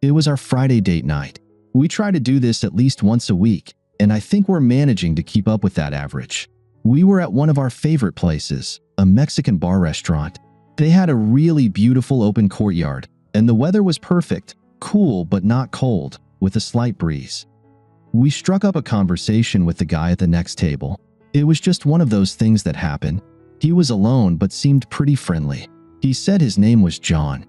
It was our Friday date night. We try to do this at least once a week, and I think we're managing to keep up with that average. We were at one of our favorite places, a Mexican bar restaurant. They had a really beautiful open courtyard, and the weather was perfect, cool but not cold, with a slight breeze. We struck up a conversation with the guy at the next table. It was just one of those things that happen. He was alone but seemed pretty friendly. He said his name was John.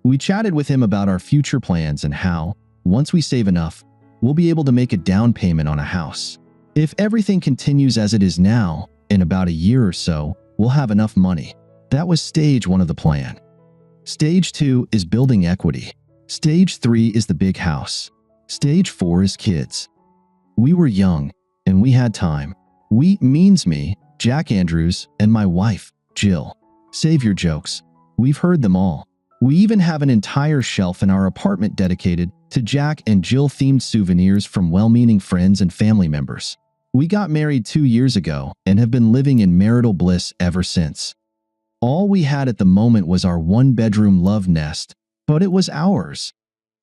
We chatted with him about our future plans and how, once we save enough, we'll be able to make a down payment on a house. If everything continues as it is now, in about a year or so, we'll have enough money. That was stage 1 of the plan. Stage 2 is building equity. Stage 3 is the big house. Stage 4 is kids. We were young, and we had time. We means me, Jack Andrews, and my wife, Jill. Save your jokes. We've heard them all. We even have an entire shelf in our apartment dedicated to Jack and Jill-themed souvenirs from well-meaning friends and family members. We got married 2 years ago and have been living in marital bliss ever since. All we had at the moment was our one-bedroom love nest, but it was ours.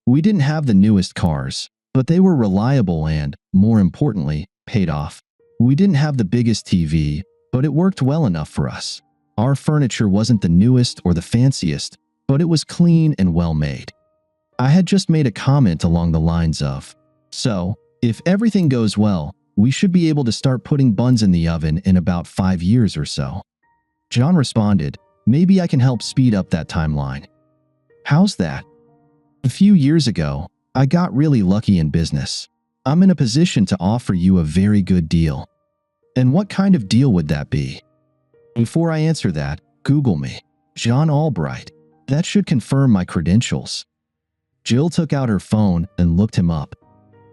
We didn't have the newest cars, but they were reliable and, more importantly, paid off. We didn't have the biggest TV, but it worked well enough for us. Our furniture wasn't the newest or the fanciest, but it was clean and well made. I had just made a comment along the lines of, "So, if everything goes well, we should be able to start putting buns in the oven in about 5 years or so." John responded, "Maybe I can help speed up that timeline." How's that? A few years ago, I got really lucky in business. I'm in a position to offer you a very good deal. And what kind of deal would that be? Before I answer that, Google me. John Albright. That should confirm my credentials. Jill took out her phone and looked him up.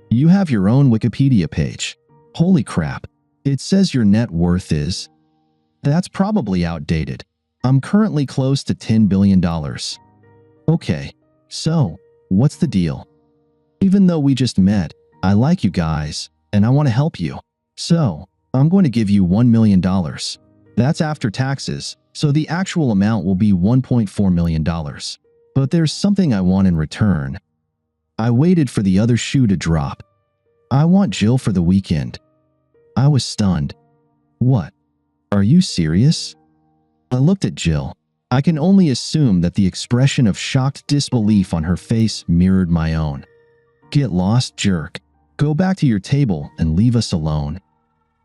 You have your own Wikipedia page. Holy crap. It says your net worth is... That's probably outdated. I'm currently close to $10 billion. Okay, so, what's the deal? Even though we just met, I like you guys, and I want to help you. So, I'm going to give you $1 million. That's after taxes, so the actual amount will be $1.4 million. But there's something I want in return. I waited for the other shoe to drop. I want Jill for the weekend. I was stunned. What? Are you serious? I looked at Jill. I can only assume that the expression of shocked disbelief on her face mirrored my own. Get lost, jerk. Go back to your table and leave us alone.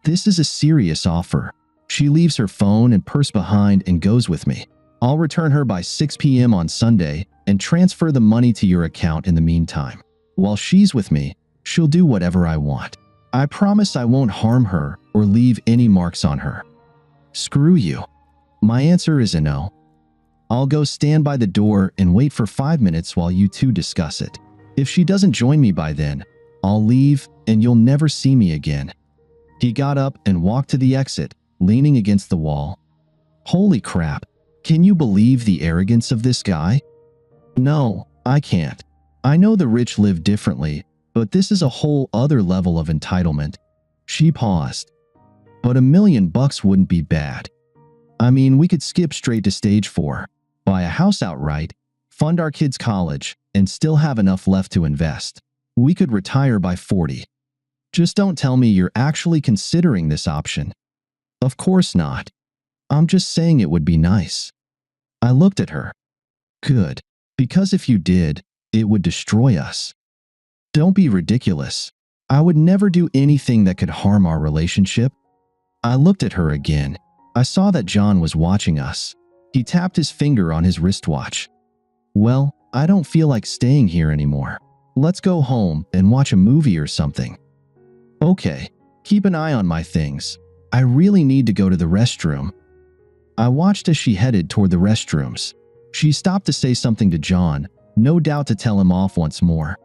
This is a serious offer. She leaves her phone and purse behind and goes with me. I'll return her by 6 p.m. on Sunday and transfer the money to your account in the meantime. While she's with me, she'll do whatever I want. I promise I won't harm her or leave any marks on her. Screw you. My answer is a no. I'll go stand by the door and wait for 5 minutes while you two discuss it. If she doesn't join me by then, I'll leave and you'll never see me again. He got up and walked to the exit, leaning against the wall. Holy crap. Can you believe the arrogance of this guy? No, I can't. I know the rich live differently, but this is a whole other level of entitlement. She paused. But $1 million wouldn't be bad. I mean, we could skip straight to stage 4, buy a house outright, fund our kids' college, and still have enough left to invest. We could retire by 40. Just don't tell me you're actually considering this option. Of course not. I'm just saying it would be nice. I looked at her. Good, because if you did, it would destroy us. Don't be ridiculous. I would never do anything that could harm our relationship. I looked at her again. I saw that John was watching us. He tapped his finger on his wristwatch. Well, I don't feel like staying here anymore. Let's go home and watch a movie or something. Okay, keep an eye on my things. I really need to go to the restroom. I watched as she headed toward the restrooms. She stopped to say something to John, no doubt to tell him off once more.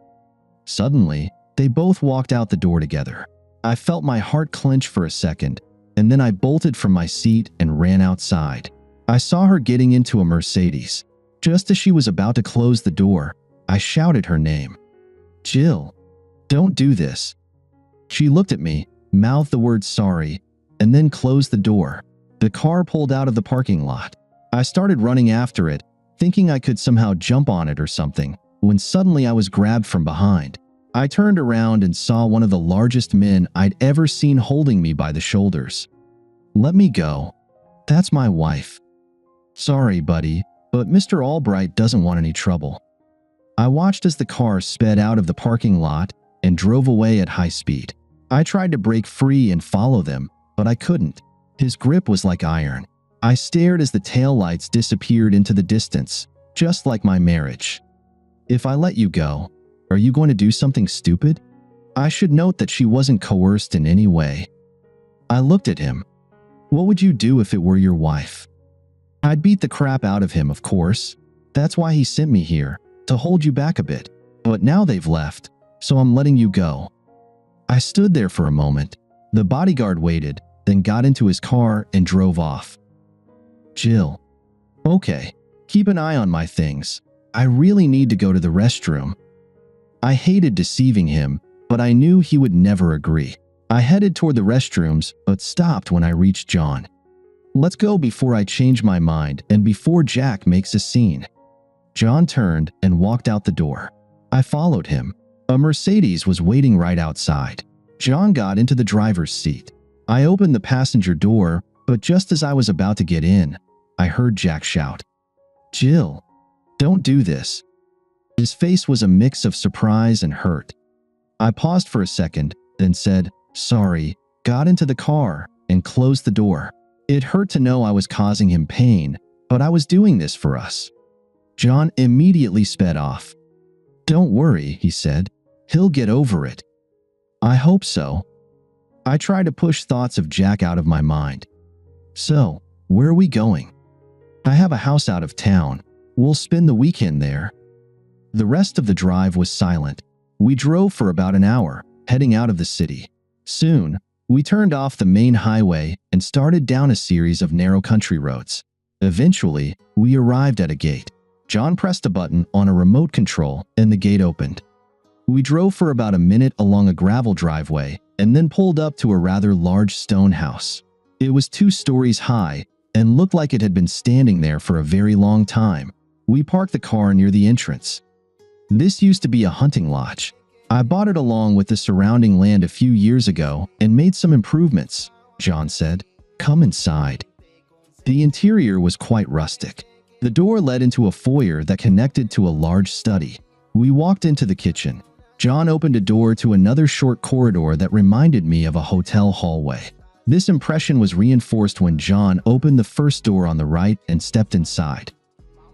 Suddenly, they both walked out the door together. I felt my heart clench for a second, and then I bolted from my seat and ran outside. I saw her getting into a Mercedes. Just as she was about to close the door, I shouted her name. Jill, don't do this. She looked at me, mouthed the word sorry, and then closed the door. The car pulled out of the parking lot. I started running after it, thinking I could somehow jump on it or something. when suddenly I was grabbed from behind. I turned around and saw one of the largest men I'd ever seen holding me by the shoulders. "Let me go. That's my wife." "Sorry, buddy, but Mr. Albright doesn't want any trouble." I watched as the car sped out of the parking lot and drove away at high speed. I tried to break free and follow them, but I couldn't. His grip was like iron. I stared as the taillights disappeared into the distance, just like my marriage. "If I let you go, are you going to do something stupid?" I should note that she wasn't coerced in any way. I looked at him. "What would you do if it were your wife?" "I'd beat the crap out of him, of course. That's why he sent me here, to hold you back a bit. But now they've left, so I'm letting you go." I stood there for a moment. The bodyguard waited, then got into his car and drove off. "Jill. Okay, keep an eye on my things. I really need to go to the restroom." I hated deceiving him, but I knew he would never agree. I headed toward the restrooms, but stopped when I reached John. "Let's go before I change my mind and before Jack makes a scene." John turned and walked out the door. I followed him. A Mercedes was waiting right outside. John got into the driver's seat. I opened the passenger door, but just as I was about to get in, I heard Jack shout, "Jill, don't do this." His face was a mix of surprise and hurt. I paused for a second, then said, "Sorry," got into the car, and closed the door. It hurt to know I was causing him pain, but I was doing this for us. John immediately sped off. "Don't worry," he said. "He'll get over it." I hope so. I tried to push thoughts of Jack out of my mind. "So, where are we going?" "I have a house out of town. We'll spend the weekend there." The rest of the drive was silent. We drove for about an hour, heading out of the city. Soon, we turned off the main highway and started down a series of narrow country roads. Eventually, we arrived at a gate. John pressed a button on a remote control and the gate opened. We drove for about a minute along a gravel driveway and then pulled up to a rather large stone house. It was 2 stories high and looked like it had been standing there for a very long time. We parked the car near the entrance. "This used to be a hunting lodge. I bought it along with the surrounding land a few years ago and made some improvements," John said. "Come inside." The interior was quite rustic. The door led into a foyer that connected to a large study. We walked into the kitchen. John opened a door to another short corridor that reminded me of a hotel hallway. This impression was reinforced when John opened the first door on the right and stepped inside.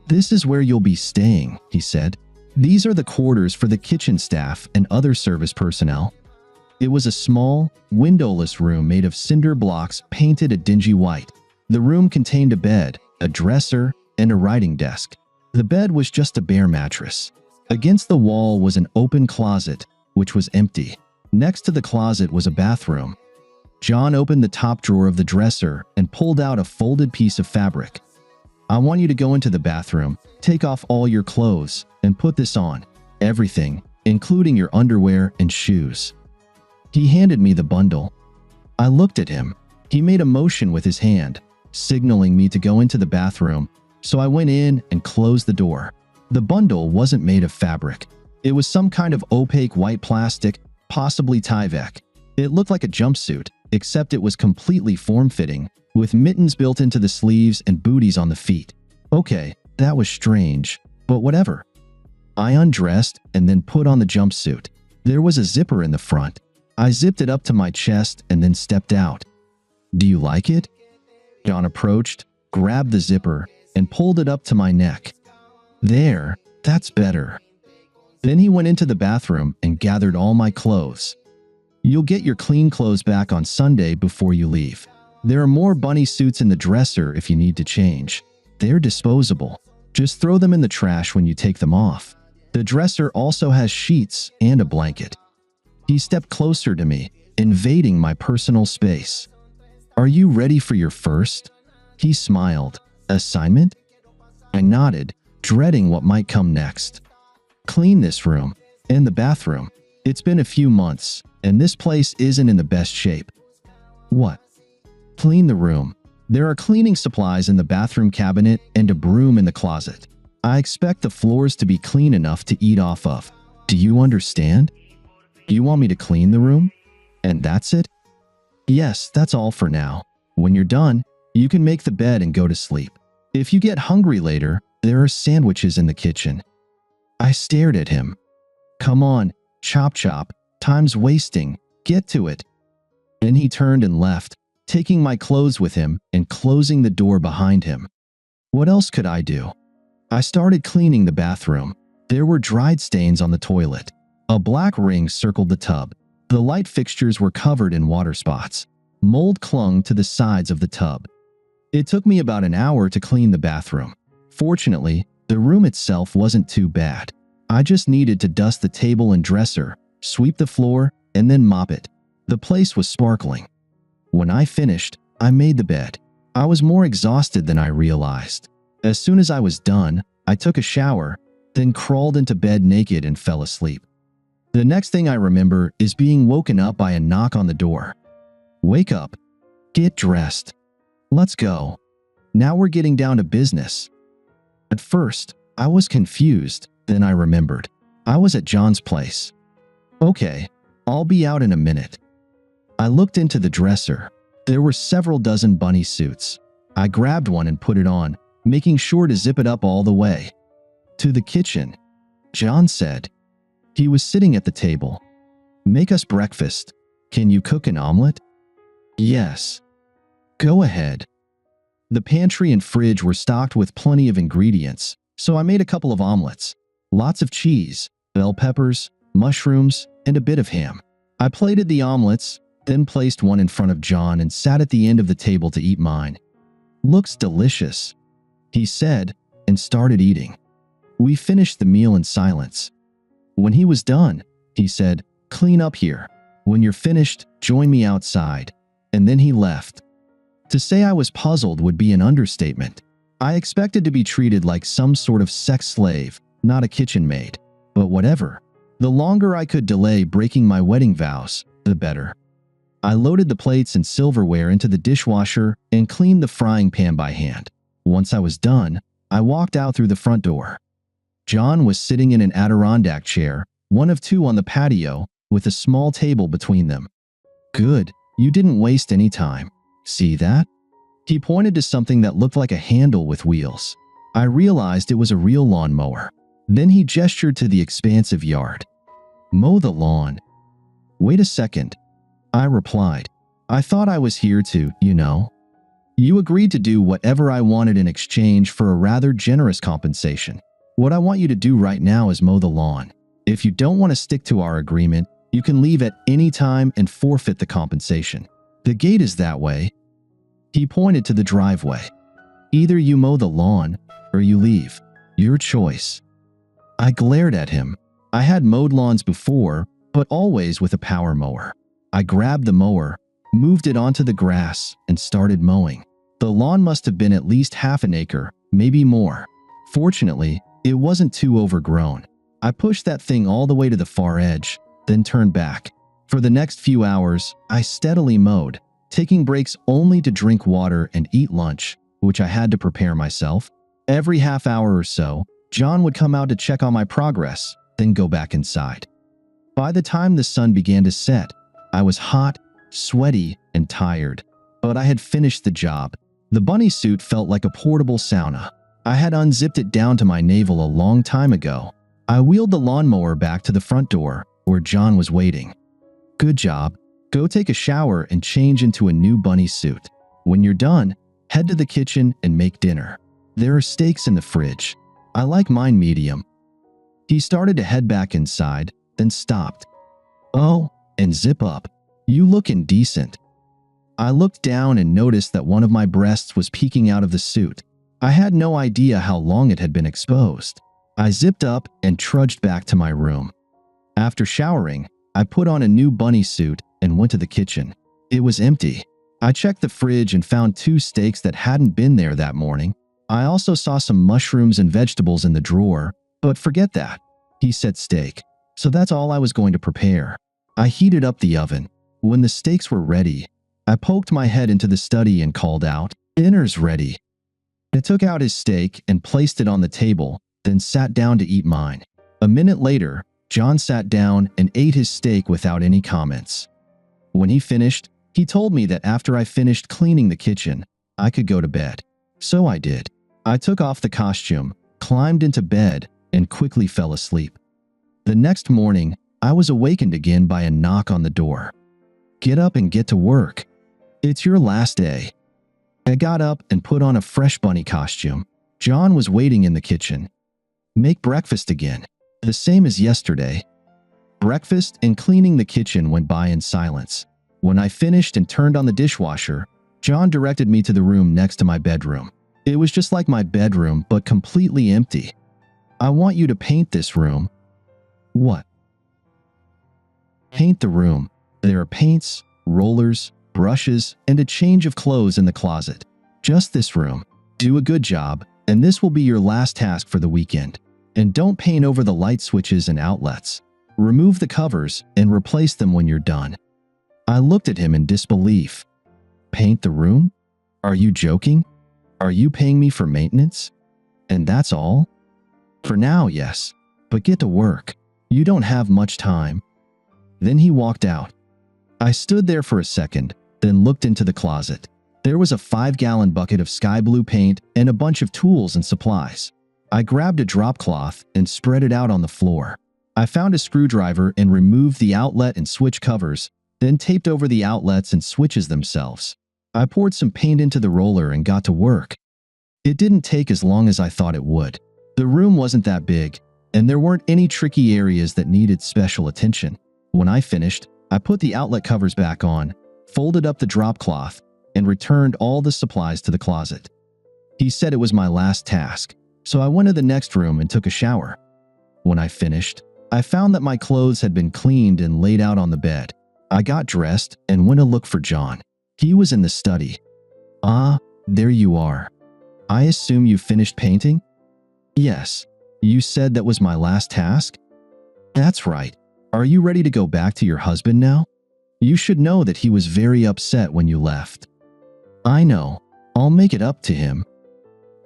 "This is where you'll be staying," he said. "These are the quarters for the kitchen staff and other service personnel." It was a small, windowless room made of cinder blocks painted a dingy white. The room contained a bed, a dresser, and a writing desk. The bed was just a bare mattress. Against the wall was an open closet, which was empty. Next to the closet was a bathroom. John opened the top drawer of the dresser and pulled out a folded piece of fabric. "I want you to go into the bathroom, take off all your clothes, and put this on. Everything, including your underwear and shoes." He handed me the bundle. I looked at him. He made a motion with his hand, signaling me to go into the bathroom, so I went in and closed the door. The bundle wasn't made of fabric. It was some kind of opaque white plastic, possibly Tyvek. It looked like a jumpsuit, except it was completely form-fitting, with mittens built into the sleeves and booties on the feet. Okay, that was strange, but whatever. I undressed and then put on the jumpsuit. There was a zipper in the front. I zipped it up to my chest and then stepped out. "Do you like it?" John approached, grabbed the zipper, and pulled it up to my neck. "There, that's better." Then he went into the bathroom and gathered all my clothes. "You'll get your clean clothes back on Sunday before you leave. There are more bunny suits in the dresser if you need to change. They're disposable. Just throw them in the trash when you take them off. The dresser also has sheets and a blanket." He stepped closer to me, invading my personal space. "Are you ready for your first?" He smiled. "Assignment?" I nodded, dreading what might come next. "Clean this room and the bathroom. It's been a few months, and this place isn't in the best shape." "What?" "Clean the room. There are cleaning supplies in the bathroom cabinet and a broom in the closet." I expect the floors to be clean enough to eat off of. Do you understand? You want me to clean the room? And that's it? Yes, that's all for now. When you're done, you can make the bed and go to sleep. If you get hungry later, there are sandwiches in the kitchen. I stared at him. Come on, chop chop, time's wasting, get to it. Then he turned and left, taking my clothes with him and closing the door behind him. What else could I do? I started cleaning the bathroom. There were dried stains on the toilet. A black ring circled the tub. The light fixtures were covered in water spots. Mold clung to the sides of the tub. It took me about an hour to clean the bathroom. Fortunately, the room itself wasn't too bad. I just needed to dust the table and dresser, sweep the floor, and then mop it. The place was sparkling. When I finished, I made the bed. I was more exhausted than I realized. As soon as I was done, I took a shower, then crawled into bed naked and fell asleep. The next thing I remember is being woken up by a knock on the door. Wake up. Get dressed. Let's go. Now we're getting down to business. At first, I was confused, then I remembered. I was at John's place. Okay, I'll be out in a minute. I looked into the dresser. There were several dozen bunny suits. I grabbed one and put it on, making sure to zip it up all the way. To the kitchen, John said. He was sitting at the table. Make us breakfast. Can you cook an omelet? Yes. Go ahead. The pantry and fridge were stocked with plenty of ingredients, so I made a couple of omelets. Lots of cheese, bell peppers, mushrooms, and a bit of ham. I plated the omelets, then placed one in front of John and sat at the end of the table to eat mine. Looks delicious, he said, and started eating. We finished the meal in silence. When he was done, he said, clean up here. When you're finished, join me outside. And then he left. To say I was puzzled would be an understatement. I expected to be treated like some sort of sex slave, not a kitchen maid. But whatever. The longer I could delay breaking my wedding vows, the better. I loaded the plates and silverware into the dishwasher and cleaned the frying pan by hand. Once I was done, I walked out through the front door. John was sitting in an Adirondack chair, one of two on the patio, with a small table between them. Good, you didn't waste any time. See that? He pointed to something that looked like a handle with wheels. I realized it was a real lawnmower. Then he gestured to the expansive yard. Mow the lawn. Wait a second, I replied. I thought I was here to, you know. You agreed to do whatever I wanted in exchange for a rather generous compensation. What I want you to do right now is mow the lawn. If you don't want to stick to our agreement, you can leave at any time and forfeit the compensation. The gate is that way. He pointed to the driveway. Either you mow the lawn or you leave. Your choice. I glared at him. I had mowed lawns before, but always with a power mower. I grabbed the mower, moved it onto the grass, and started mowing. The lawn must have been at least half an acre, maybe more. Fortunately, it wasn't too overgrown. I pushed that thing all the way to the far edge, then turned back. For the next few hours, I steadily mowed, taking breaks only to drink water and eat lunch, which I had to prepare myself. Every half hour or so, John would come out to check on my progress, then go back inside. By the time the sun began to set, I was hot, sweaty, and tired, but I had finished the job. The bunny suit felt like a portable sauna. I had unzipped it down to my navel a long time ago. I wheeled the lawnmower back to the front door, where John was waiting. Good job. Go take a shower and change into a new bunny suit. When you're done, head to the kitchen and make dinner. There are steaks in the fridge. I like mine medium. He started to head back inside, then stopped. Oh, and zip up. You look indecent. I looked down and noticed that one of my breasts was peeking out of the suit. I had no idea how long it had been exposed. I zipped up and trudged back to my room. After showering, I put on a new bunny suit and went to the kitchen. It was empty. I checked the fridge and found 2 steaks that hadn't been there that morning. I also saw some mushrooms and vegetables in the drawer, but forget that. He said steak, so that's all I was going to prepare. I heated up the oven. When the steaks were ready, I poked my head into the study and called out, "Dinner's ready." I took out his steak and placed it on the table, then sat down to eat mine. A minute later, John sat down and ate his steak without any comments. When he finished, he told me that after I finished cleaning the kitchen, I could go to bed. So I did. I took off the costume, climbed into bed, and quickly fell asleep. The next morning, I was awakened again by a knock on the door. "Get up and get to work. It's your last day." I got up and put on a fresh bunny costume. John was waiting in the kitchen. "Make breakfast again, the same as yesterday." Breakfast and cleaning the kitchen went by in silence. When I finished and turned on the dishwasher, John directed me to the room next to my bedroom. It was just like my bedroom, but completely empty. "I want you to paint this room." "What?" "Paint the room. There are paints, rollers, brushes, and a change of clothes in the closet. Just this room. Do a good job, and this will be your last task for the weekend. And don't paint over the light switches and outlets. Remove the covers and replace them when you're done." I looked at him in disbelief. "Paint the room? Are you joking? Are you paying me for maintenance? And that's all?" "For now, yes. But get to work. You don't have much time." Then he walked out. I stood there for a second, then looked into the closet. There was a 5-gallon bucket of sky blue paint and a bunch of tools and supplies. I grabbed a drop cloth and spread it out on the floor. I found a screwdriver and removed the outlet and switch covers, then taped over the outlets and switches themselves. I poured some paint into the roller and got to work. It didn't take as long as I thought it would. The room wasn't that big, and there weren't any tricky areas that needed special attention. When I finished, I put the outlet covers back on, folded up the drop cloth, and returned all the supplies to the closet. He said it was my last task, so I went to the next room and took a shower. When I finished, I found that my clothes had been cleaned and laid out on the bed. I got dressed and went to look for John. He was in the study. "Ah, there you are. I assume you finished painting?" "Yes. You said that was my last task?" "That's right. Are you ready to go back to your husband now? You should know that he was very upset when you left." "I know. I'll make it up to him."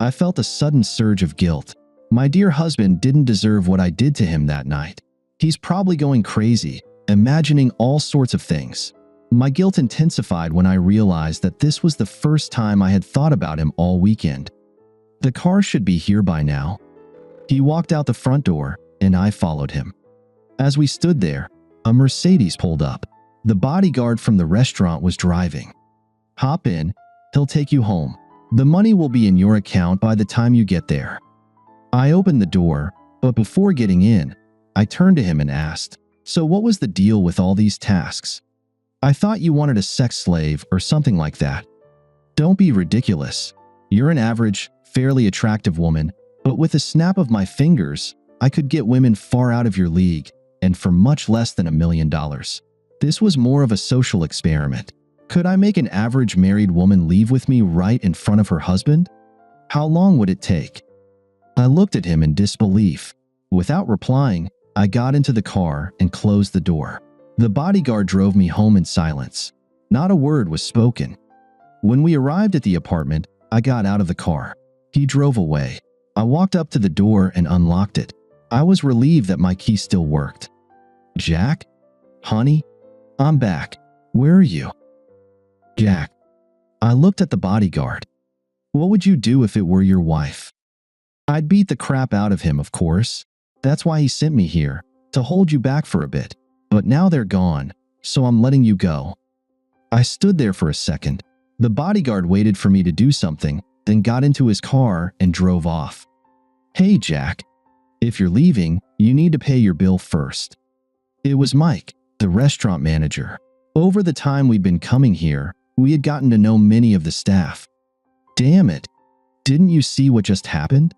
I felt a sudden surge of guilt. My dear husband didn't deserve what I did to him that night. He's probably going crazy, imagining all sorts of things. My guilt intensified when I realized that this was the first time I had thought about him all weekend. The car should be here by now. He walked out the front door, and I followed him. As we stood there, a Mercedes pulled up. The bodyguard from the restaurant was driving. "Hop in. He'll take you home. The money will be in your account by the time you get there." I opened the door, but before getting in, I turned to him and asked, "So what was the deal with all these tasks? I thought you wanted a sex slave or something like that." "Don't be ridiculous. You're an average, fairly attractive woman, but with a snap of my fingers, I could get women far out of your league, and for much less than $1 million. This was more of a social experiment. Could I make an average married woman leave with me right in front of her husband? How long would it take?" I looked at him in disbelief. Without replying, I got into the car and closed the door. The bodyguard drove me home in silence. Not a word was spoken. When we arrived at the apartment, I got out of the car. He drove away. I walked up to the door and unlocked it. I was relieved that my key still worked. "Jack? Honey? I'm back. Where are you?" "Jack." I looked at the bodyguard. "What would you do if it were your wife?" "I'd beat the crap out of him, of course. That's why he sent me here, to hold you back for a bit. But now they're gone, so I'm letting you go." I stood there for a second. The bodyguard waited for me to do something, then got into his car and drove off. "Hey, Jack. If you're leaving, you need to pay your bill first." It was Mike, the restaurant manager. Over the time we'd been coming here, we had gotten to know many of the staff. "Damn it. Didn't you see what just happened?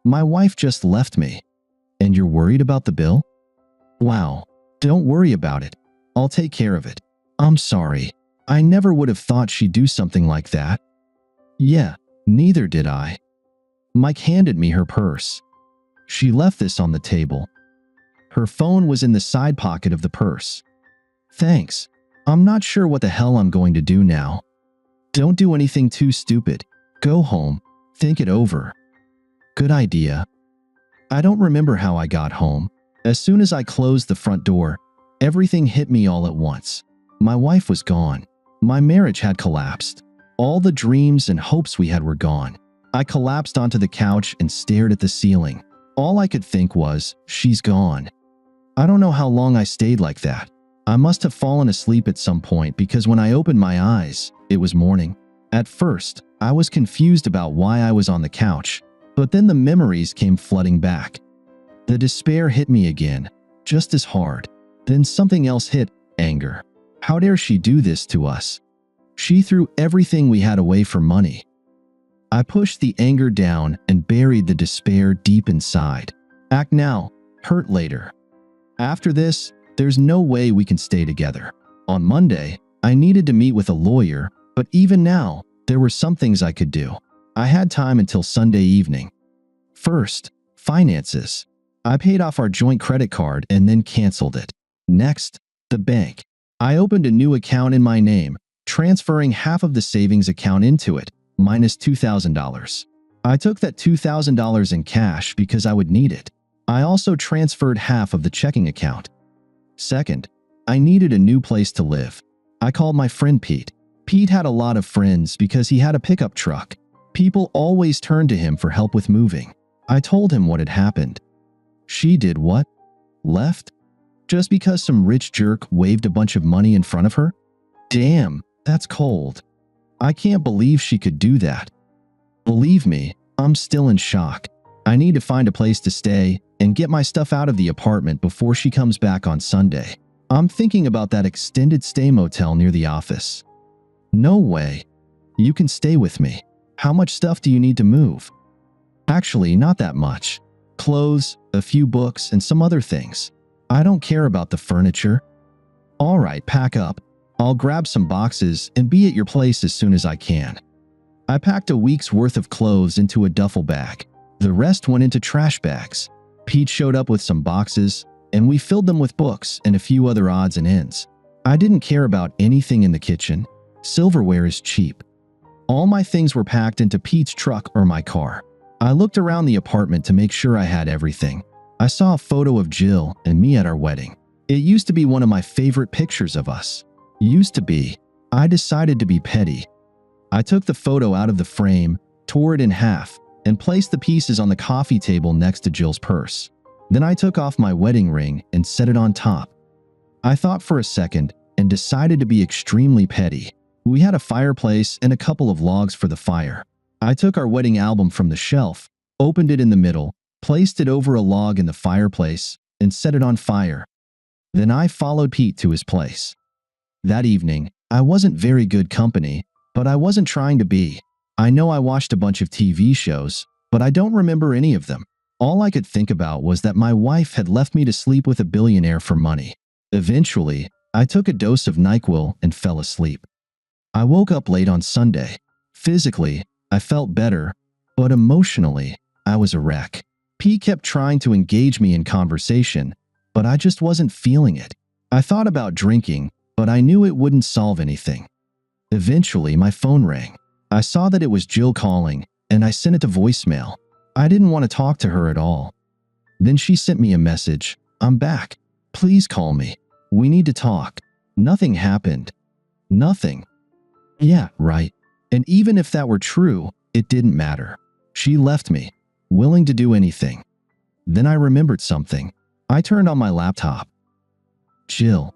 My wife just left me. And you're worried about the bill? Wow. Don't worry about it. I'll take care of it. I'm sorry. I never would have thought she'd do something like that." "Yeah, neither did I." Mike handed me her purse. She left this on the table. Her phone was in the side pocket of the purse. "Thanks. I'm not sure what the hell I'm going to do now." "Don't do anything too stupid. Go home. Think it over." "Good idea." I don't remember how I got home. As soon as I closed the front door, everything hit me all at once. My wife was gone. My marriage had collapsed. All the dreams and hopes we had were gone. I collapsed onto the couch and stared at the ceiling. All I could think was, she's gone. I don't know how long I stayed like that. I must have fallen asleep at some point because when I opened my eyes, it was morning. At first, I was confused about why I was on the couch, but then the memories came flooding back. The despair hit me again, just as hard. Then something else hit, anger. How dare she do this to us? She threw everything we had away for money. I pushed the anger down and buried the despair deep inside. Act now, hurt later. After this, there's no way we can stay together. On Monday, I needed to meet with a lawyer, but even now, there were some things I could do. I had time until Sunday evening. First, finances. I paid off our joint credit card and then canceled it. Next, the bank. I opened a new account in my name, transferring half of the savings account into it, minus $2,000. I took that $2,000 in cash because I would need it. I also transferred half of the checking account. Second, I needed a new place to live. I called my friend Pete. Pete had a lot of friends because he had a pickup truck. People always turned to him for help with moving. I told him what had happened. She did what? Left? Just because some rich jerk waved a bunch of money in front of her? Damn, that's cold. I can't believe she could do that. Believe me, I'm still in shock. I need to find a place to stay and get my stuff out of the apartment before she comes back on Sunday. I'm thinking about that extended stay motel near the office. No way. You can stay with me. How much stuff do you need to move? Actually, not that much. Clothes, a few books, and some other things. I don't care about the furniture. All right, pack up. I'll grab some boxes and be at your place as soon as I can. I packed a week's worth of clothes into a duffel bag. The rest went into trash bags. Pete showed up with some boxes, and we filled them with books and a few other odds and ends. I didn't care about anything in the kitchen. Silverware is cheap. All my things were packed into Pete's truck or my car. I looked around the apartment to make sure I had everything. I saw a photo of Jill and me at our wedding. It used to be one of my favorite pictures of us. Used to be. I decided to be petty. I took the photo out of the frame, tore it in half, and placed the pieces on the coffee table next to Jill's purse. Then I took off my wedding ring and set it on top. I thought for a second and decided to be extremely petty. We had a fireplace and a couple of logs for the fire. I took our wedding album from the shelf, opened it in the middle, placed it over a log in the fireplace, and set it on fire. Then I followed Pete to his place. That evening, I wasn't very good company, but I wasn't trying to be. I know I watched a bunch of TV shows, but I don't remember any of them. All I could think about was that my wife had left me to sleep with a billionaire for money. Eventually, I took a dose of NyQuil and fell asleep. I woke up late on Sunday. Physically, I felt better, but emotionally, I was a wreck. Pete kept trying to engage me in conversation, but I just wasn't feeling it. I thought about drinking, but I knew it wouldn't solve anything. Eventually, my phone rang. I saw that it was Jill calling, and I sent it to voicemail. I didn't want to talk to her at all. Then she sent me a message. I'm back. Please call me. We need to talk. Nothing happened. Nothing. Yeah, right. And even if that were true, it didn't matter. She left me, willing to do anything. Then I remembered something. I turned on my laptop. Jill.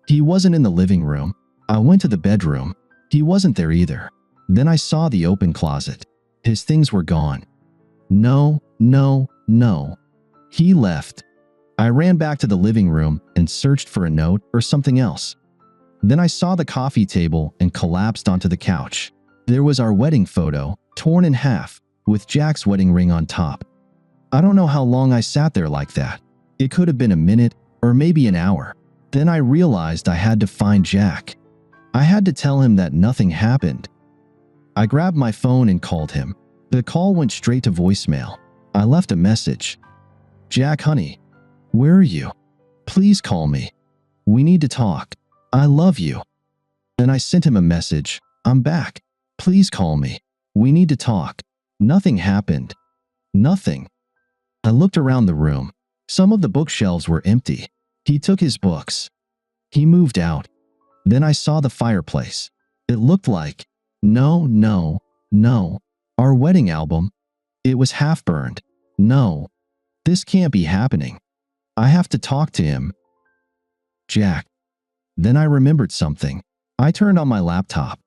He wasn't in the living room. I went to the bedroom. He wasn't there either. Then I saw the open closet. His things were gone. No. He left. I ran back to the living room and searched for a note or something else. Then I saw the coffee table and collapsed onto the couch. There was our wedding photo, torn in half, with Jack's wedding ring on top. I don't know how long I sat there like that. It could have been a minute or maybe an hour. Then I realized I had to find Jack. I had to tell him that nothing happened. I grabbed my phone and called him. The call went straight to voicemail. I left a message. Jack, honey, where are you? Please call me. We need to talk. I love you. Then I sent him a message. I'm back. Please call me. We need to talk. Nothing happened. Nothing. I looked around the room. Some of the bookshelves were empty. He took his books. He moved out. Then I saw the fireplace. It looked like, no, our wedding album. It was half burned. No, this can't be happening. I have to talk to him. Jack. Then I remembered something. I turned on my laptop.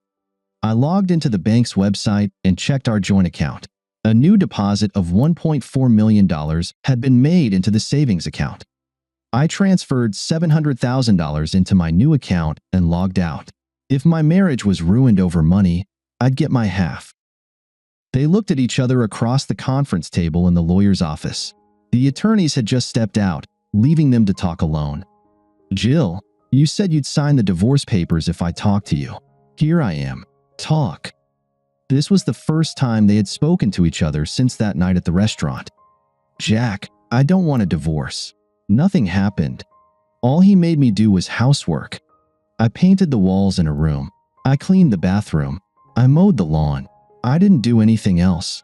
I logged into the bank's website and checked our joint account. A new deposit of $1.4 million had been made into the savings account. I transferred $700,000 into my new account and logged out. If my marriage was ruined over money, I'd get my half. They looked at each other across the conference table in the lawyer's office. The attorneys had just stepped out, leaving them to talk alone. Jill, you said you'd sign the divorce papers if I talked to you. Here I am. Talk. This was the first time they had spoken to each other since that night at the restaurant. Jack, I don't want a divorce. Nothing happened. All he made me do was housework. I painted the walls in a room. I cleaned the bathroom. I mowed the lawn. I didn't do anything else.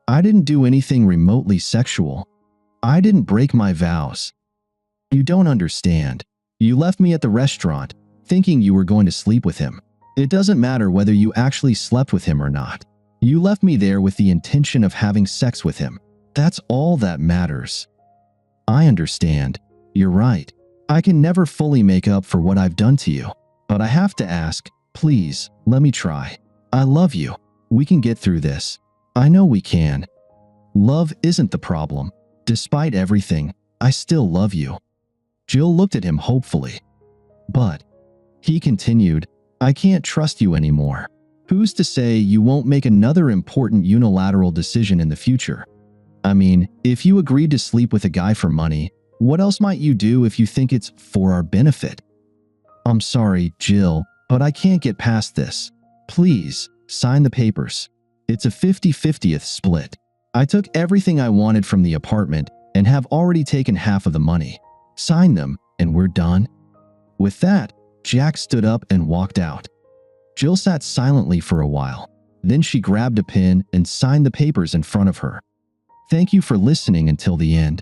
I didn't do anything remotely sexual. I didn't break my vows. You don't understand. You left me at the restaurant, thinking you were going to sleep with him. It doesn't matter whether you actually slept with him or not. You left me there with the intention of having sex with him. That's all that matters. I understand. You're right. I can never fully make up for what I've done to you. But I have to ask, please, let me try. I love you. We can get through this. I know we can. Love isn't the problem. Despite everything, I still love you. Jill looked at him hopefully. But, he continued, I can't trust you anymore. Who's to say you won't make another important unilateral decision in the future? I mean, if you agreed to sleep with a guy for money, what else might you do if you think it's for our benefit? I'm sorry, Jill, but I can't get past this. Please, sign the papers. It's a 50-50th split. I took everything I wanted from the apartment and have already taken half of the money. Sign them, and we're done. With that, Jack stood up and walked out. Jill sat silently for a while. Then she grabbed a pen and signed the papers in front of her. Thank you for listening until the end.